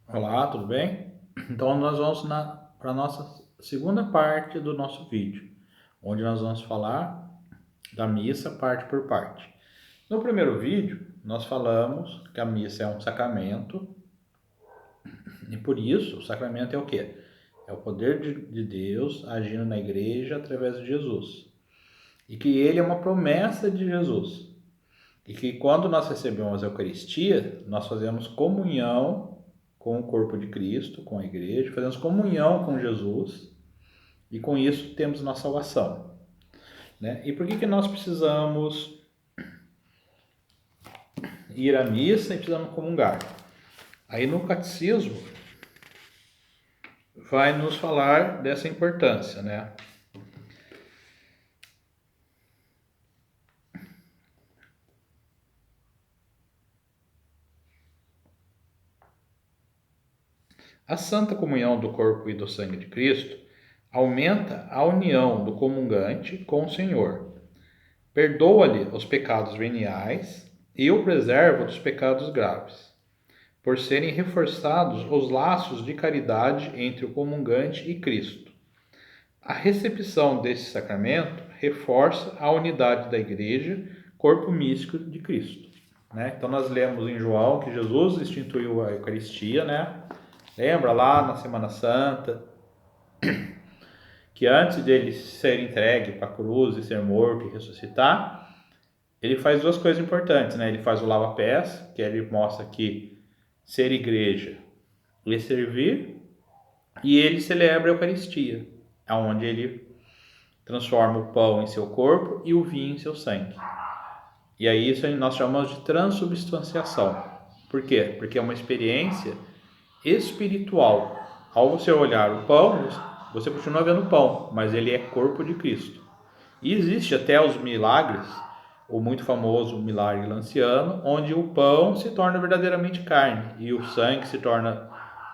Olá, tudo bem? Então nós vamos para a nossa segunda parte do nosso vídeo, onde nós vamos falar da missa parte por parte. No primeiro vídeo, nós falamos que a missa é um sacramento e por isso o sacramento é o quê? É o poder de Deus agindo na igreja através de Jesus. E que ele é uma promessa de Jesus. E que quando nós recebemos a Eucaristia, nós fazemos comunhão com o corpo de Cristo, com a igreja, fazemos comunhão com Jesus e com isso temos nossa salvação. Né? E por que nós precisamos ir à missa e precisamos comungar? Aí no catecismo vai nos falar dessa importância, né? A santa comunhão do corpo e do sangue de Cristo aumenta a união do comungante com o Senhor, perdoa-lhe os pecados veniais e o preserva dos pecados graves, por serem reforçados os laços de caridade entre o comungante e Cristo. A recepção desse sacramento reforça a unidade da Igreja, corpo místico de Cristo. Né? Então nós lemos em João que Jesus instituiu a Eucaristia, né? Lembra lá na Semana Santa, que antes dele ser entregue para a cruz e ser morto e ressuscitar, ele faz duas coisas importantes, né? Ele faz o lava-pés, que ele mostra que ser igreja é servir, e ele celebra a Eucaristia, onde ele transforma o pão em seu corpo e o vinho em seu sangue. E aí isso nós chamamos de transubstanciação. Por quê? Porque é uma experiência espiritual. Ao você olhar o pão, você continua vendo o pão, mas ele é corpo de Cristo. E existe até os milagres, o muito famoso milagre lanciano, onde o pão se torna verdadeiramente carne e o sangue se torna,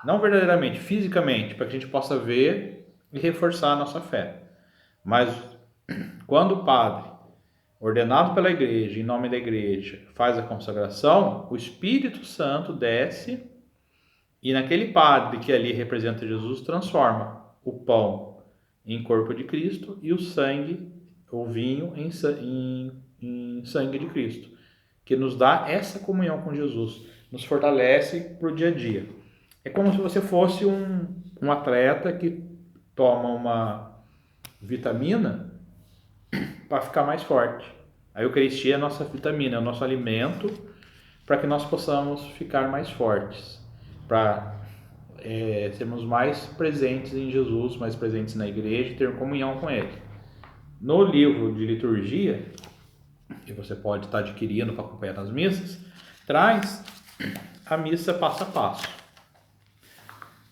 não verdadeiramente, fisicamente, para que a gente possa ver e reforçar a nossa fé. Mas quando o padre, ordenado pela igreja, em nome da igreja, faz a consagração, o Espírito Santo desce e naquele padre que ali representa Jesus transforma o pão em corpo de Cristo e o sangue, o vinho, em sangue de Cristo, que nos dá essa comunhão com Jesus, nos fortalece para o dia a dia. É como se você fosse um atleta que toma uma vitamina para ficar mais forte. A Eucaristia é a nossa vitamina, é o nosso alimento para que nós possamos ficar mais fortes, para sermos mais presentes em Jesus, mais presentes na igreja e ter comunhão com Ele. No livro de liturgia, que você pode estar adquirindo para acompanhar nas missas, traz a missa passo a passo.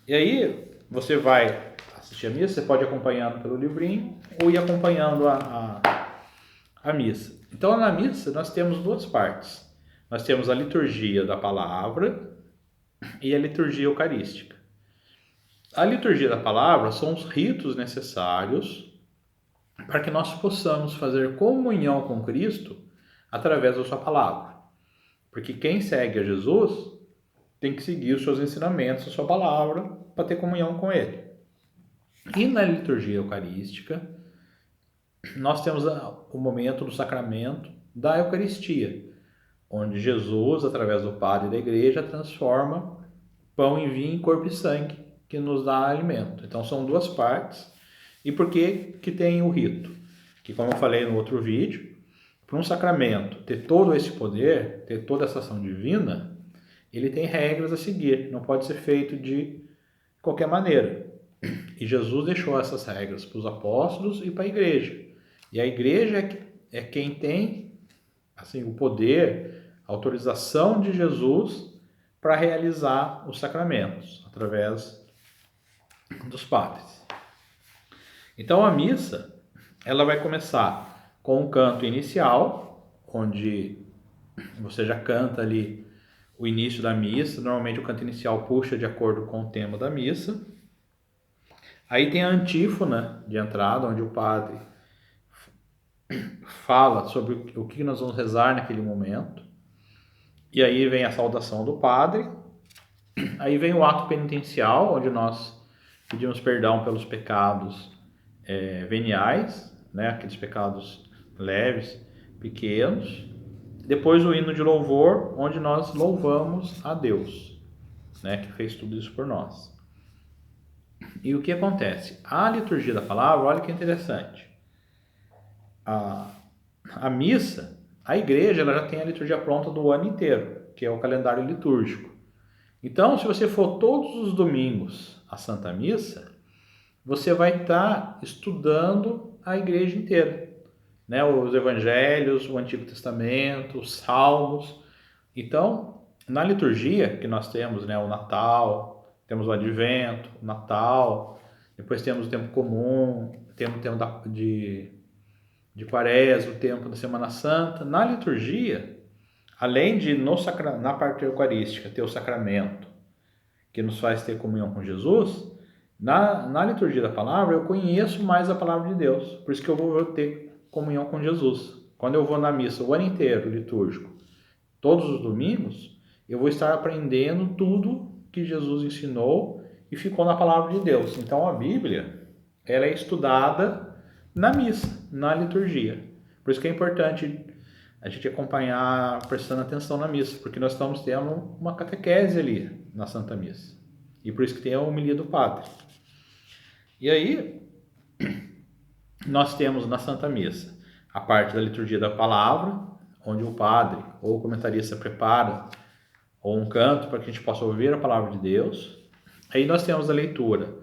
E aí você vai assistir a missa, você pode ir acompanhando pelo livrinho ou ir acompanhando a missa. Então na missa nós temos duas partes. Nós temos a liturgia da palavra e a liturgia eucarística. A liturgia da palavra são os ritos necessários para que nós possamos fazer comunhão com Cristo através da sua palavra. Porque quem segue a Jesus tem que seguir os seus ensinamentos, a sua palavra, para ter comunhão com Ele. E na liturgia eucarística, nós temos o momento do sacramento da Eucaristia, onde Jesus, através do Padre e da Igreja, transforma pão em vinho, corpo e sangue, que nos dá alimento. Então são duas partes. E por que tem o rito? Que, como eu falei no outro vídeo, para um sacramento ter todo esse poder, ter toda essa ação divina, ele tem regras a seguir, não pode ser feito de qualquer maneira. E Jesus deixou essas regras para os apóstolos e para a igreja. E a igreja é quem tem assim, o poder, a autorização de Jesus para realizar os sacramentos, através dos padres. Então a missa, ela vai começar com um canto inicial, onde você já canta ali o início da missa. Normalmente o canto inicial puxa de acordo com o tema da missa. Aí tem a antífona de entrada, onde o padre fala sobre o que nós vamos rezar naquele momento. E aí vem a saudação do padre. Aí vem o ato penitencial, onde nós pedimos perdão pelos pecados veniais, né? Aqueles pecados leves, pequenos. Depois o hino de louvor, onde nós louvamos a Deus, né? Que fez tudo isso por nós. E o que acontece? A liturgia da palavra, olha que interessante. A missa, a igreja, ela já tem a liturgia pronta do ano inteiro, que é o calendário litúrgico. Então, se você for todos os domingos à Santa Missa, você vai estar estudando a igreja inteira, né? Os evangelhos, o Antigo Testamento, os salmos. Então, na liturgia que nós temos, né, o Natal, temos o Advento, o Natal, depois temos o tempo comum, temos o tempo de Quaresma, o tempo da Semana Santa. Na liturgia, além de na parte eucarística ter o sacramento que nos faz ter comunhão com Jesus, na liturgia da palavra eu conheço mais a palavra de Deus, por isso que eu vou ter comunhão com Jesus. Quando eu vou na missa o ano inteiro litúrgico, todos os domingos, eu vou estar aprendendo tudo que Jesus ensinou e ficou na palavra de Deus. Então a Bíblia, ela é estudada na missa, na liturgia. Por isso que é importante a gente acompanhar prestando atenção na missa, porque nós estamos tendo uma catequese ali na Santa Missa. E por isso que tem a homilia do Padre. E aí, nós temos na Santa Missa a parte da liturgia da palavra, onde o padre ou o comentarista prepara ou um canto para que a gente possa ouvir a palavra de Deus. Aí nós temos a leitura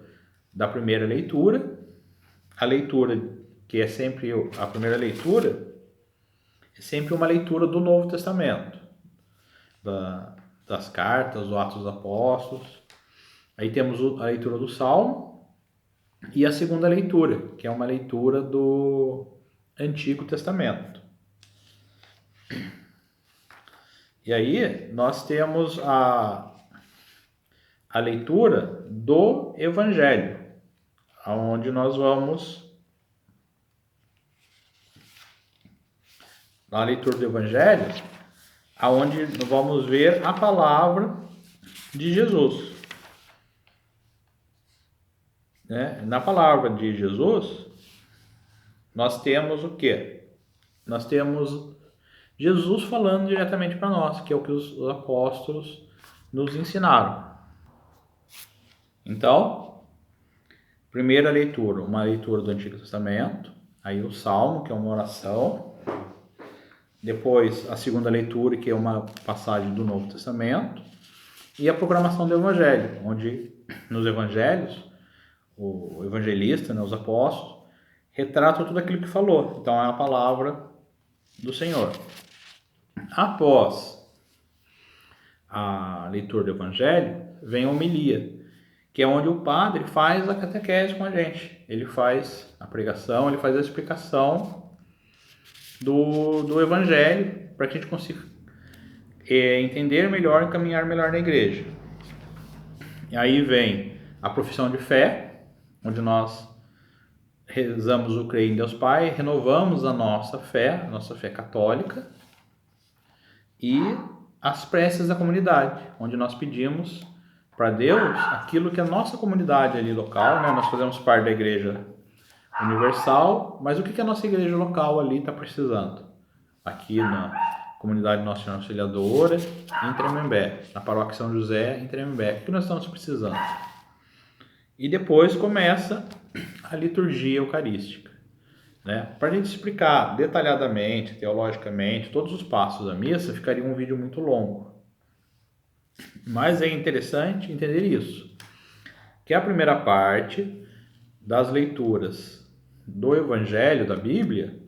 da primeira leitura, a leitura que é sempre a primeira leitura, é sempre uma leitura do Novo Testamento, das cartas, dos Atos dos Apóstolos. Aí temos a leitura do Salmo e a segunda leitura, que é uma leitura do Antigo Testamento. E aí nós temos a leitura do Evangelho, onde nós vamos... Na leitura do Evangelho, aonde vamos ver a palavra de Jesus. Né? Na palavra de Jesus, nós temos o quê? Nós temos Jesus falando diretamente para nós, que é o que os apóstolos nos ensinaram. Então, primeira leitura, uma leitura do Antigo Testamento, aí o Salmo, que é uma oração. Depois, a segunda leitura, que é uma passagem do Novo Testamento. E a proclamação do Evangelho, onde nos Evangelhos, o evangelista, né, os apóstolos, retratam tudo aquilo que falou. Então, é a palavra do Senhor. Após a leitura do Evangelho, vem a homilia, que é onde o padre faz a catequese com a gente. Ele faz a pregação, ele faz a explicação do Evangelho, para que a gente consiga entender melhor e caminhar melhor na igreja. E aí vem a profissão de fé, onde nós rezamos o Creio em Deus Pai, renovamos a nossa fé católica, e as preces da comunidade, onde nós pedimos para Deus aquilo que a nossa comunidade ali local, né, nós fazemos parte da igreja universal, mas o que a nossa igreja local ali está precisando? Aqui na comunidade Nossa Senhora Auxiliadora, em Tremembé, na paróquia São José, em Tremembé, o que nós estamos precisando? E depois começa a liturgia eucarística, né? Para a gente explicar detalhadamente, teologicamente, todos os passos da missa, ficaria um vídeo muito longo. Mas é interessante entender isso, que a primeira parte das leituras do Evangelho, da Bíblia,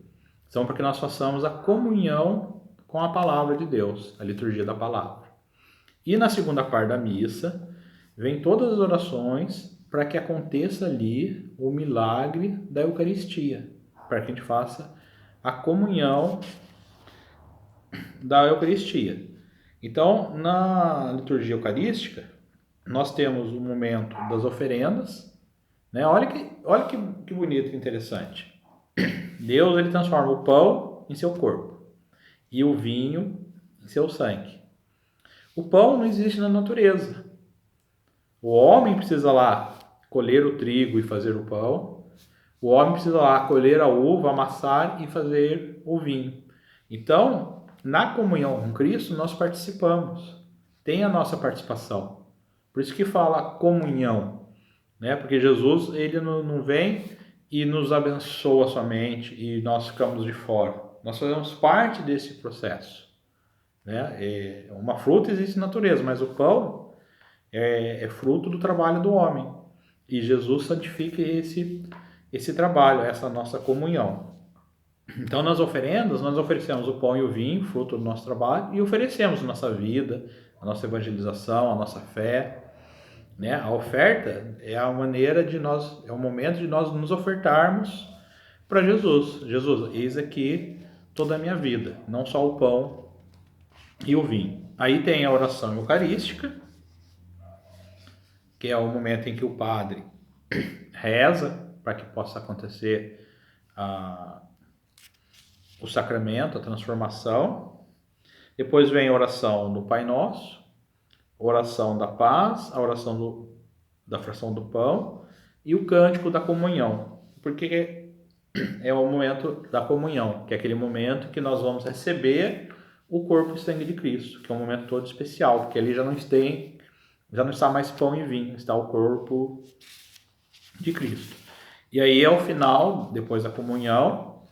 são para que nós façamos a comunhão com a palavra de Deus, a liturgia da palavra. E na segunda parte da missa, vem todas as orações para que aconteça ali o milagre da Eucaristia, para que a gente faça a comunhão da Eucaristia. Então, na liturgia eucarística, nós temos o momento das oferendas, né? Olha que bonito e interessante. Deus, ele transforma o pão em seu corpo e o vinho em seu sangue. O pão não existe na natureza, O homem precisa lá colher o trigo e fazer o pão. O homem precisa lá colher a uva, amassar e fazer o vinho. Então, na comunhão com Cristo, nós participamos. Tem a nossa participação. Por isso que fala comunhão, né? Porque Jesus, ele não vem e nos abençoa somente e nós ficamos de fora. Nós fazemos parte desse processo, né? Uma fruta existe na natureza, mas o pão é fruto do trabalho do homem. E Jesus santifica esse trabalho, essa nossa comunhão. Então, nas oferendas, nós oferecemos o pão e o vinho, fruto do nosso trabalho, e oferecemos a nossa vida, a nossa evangelização, a nossa fé, né? A oferta é a maneira de nós, é o momento de nós nos ofertarmos para Jesus. Jesus, eis aqui toda a minha vida, não só o pão e o vinho. Aí tem a oração eucarística, que é o momento em que o padre reza para que possa acontecer o sacramento, a transformação. Depois vem a oração do Pai Nosso, a oração da paz, a oração da fração do pão e o cântico da comunhão, porque é o momento da comunhão, que é aquele momento que nós vamos receber o corpo e sangue de Cristo, que é um momento todo especial, porque ali já não está mais pão e vinho, está o corpo de Cristo. E aí ao final, depois da comunhão,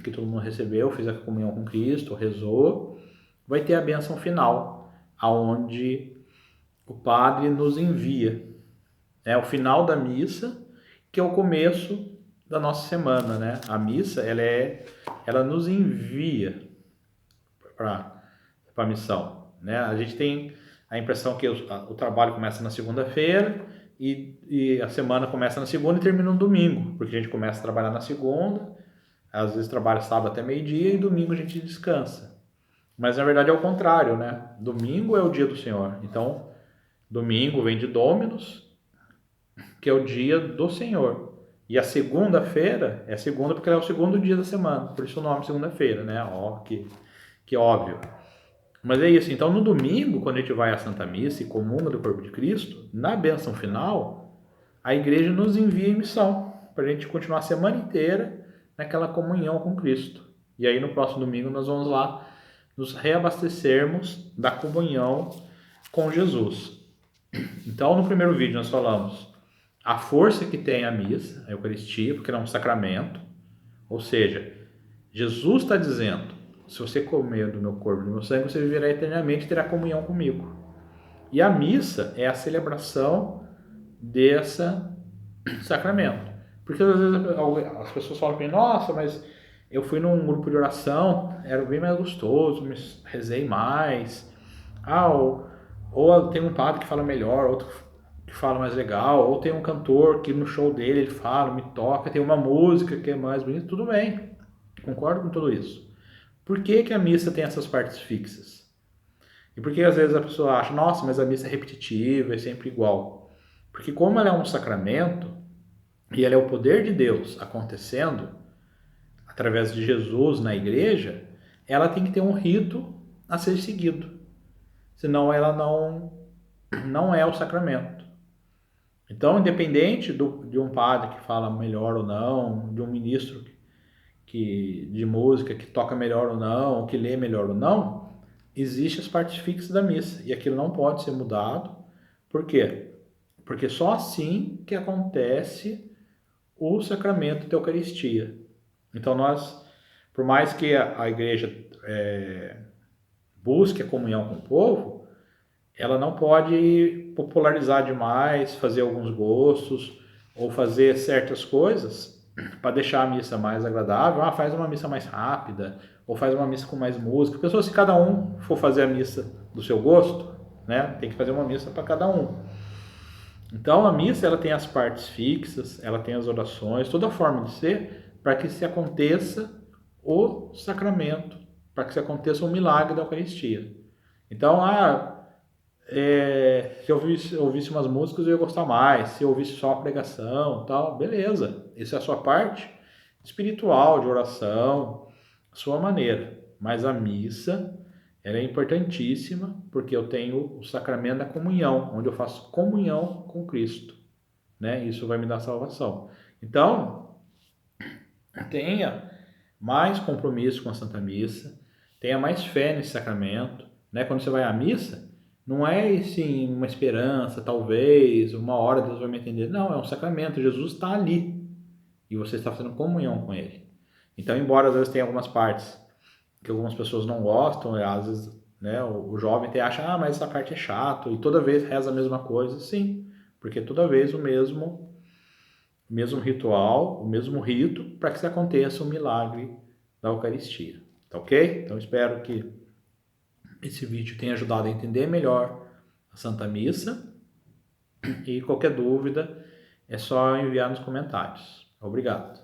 que todo mundo recebeu, fez a comunhão com Cristo, rezou, vai ter a bênção final, aonde o padre nos envia. É o final da missa, que é o começo da nossa semana, né? A missa, ela nos envia para a missão, né? A gente tem a impressão que o trabalho começa na segunda-feira e a semana começa na segunda e termina no domingo, porque a gente começa a trabalhar na segunda, às vezes trabalha sábado até meio-dia e domingo a gente descansa. Mas na verdade é o contrário, né? Domingo é o dia do Senhor. Então, domingo vem de Dominus, que é o dia do Senhor. E a segunda-feira é segunda porque ela é o segundo dia da semana. Por isso o nome segunda-feira, né? Ó, que óbvio. Mas é isso. Então, no domingo, quando a gente vai à Santa Missa e comunga do corpo de Cristo, na bênção final, a igreja nos envia em missão para a gente continuar a semana inteira naquela comunhão com Cristo. E aí, no próximo domingo, nós vamos lá nos reabastecermos da comunhão com Jesus. Então, no primeiro vídeo, nós falamos a força que tem a missa, a Eucaristia, porque ela é um sacramento. Ou seja, Jesus está dizendo, se você comer do meu corpo e do meu sangue, você viverá eternamente e terá comunhão comigo. E a missa é a celebração desse sacramento. Porque às vezes as pessoas falam para mim, nossa, mas eu fui num grupo de oração, era bem mais gostoso, me rezei mais. Ou tem um padre que fala melhor, outro que fala mais legal, ou tem um cantor que no show dele ele fala, me toca, tem uma música que é mais bonita, tudo bem, concordo com tudo isso. Por que a missa tem essas partes fixas? E por que às vezes a pessoa acha, nossa, mas a missa é repetitiva, é sempre igual? Porque como ela é um sacramento, e ela é o poder de Deus acontecendo, através de Jesus na igreja, ela tem que ter um rito a ser seguido. Senão ela não é o sacramento. Então, independente de um padre que fala melhor ou não, de um ministro de música que toca melhor ou não, ou que lê melhor ou não, existem as partes fixas da missa. E aquilo não pode ser mudado. Por quê? Porque só assim que acontece o sacramento da Eucaristia. Então nós, por mais que a igreja busque a comunhão com o povo, ela não pode popularizar demais, fazer alguns gostos, ou fazer certas coisas para deixar a missa mais agradável. Faz uma missa mais rápida, ou faz uma missa com mais música. Pessoas, se cada um for fazer a missa do seu gosto, né, tem que fazer uma missa para cada um. Então a missa ela tem as partes fixas, ela tem as orações, toda a forma de ser para que se aconteça o sacramento, para que se aconteça o milagre da Eucaristia. Então, se eu ouvisse umas músicas eu ia gostar mais, se eu ouvisse só a pregação, tal, beleza. Isso é a sua parte espiritual, de oração, a sua maneira. Mas a missa, ela é importantíssima porque eu tenho o sacramento da comunhão, onde eu faço comunhão com Cristo, né? Isso vai me dar salvação. Então, tenha mais compromisso com a Santa Missa, tenha mais fé nesse sacramento, né? Quando você vai à missa, não é assim uma esperança, talvez, uma hora Deus vai me atender. Não, é um sacramento, Jesus está ali e você está fazendo comunhão com Ele. Então, embora às vezes tenha algumas partes que algumas pessoas não gostam, às vezes, né, o jovem até acha, mas essa parte é chato, e toda vez reza a mesma coisa. Sim, porque toda vez o mesmo ritual, o mesmo rito, para que se aconteça o milagre da Eucaristia. Tá ok? Então espero que esse vídeo tenha ajudado a entender melhor a Santa Missa, e qualquer dúvida é só enviar nos comentários. Obrigado.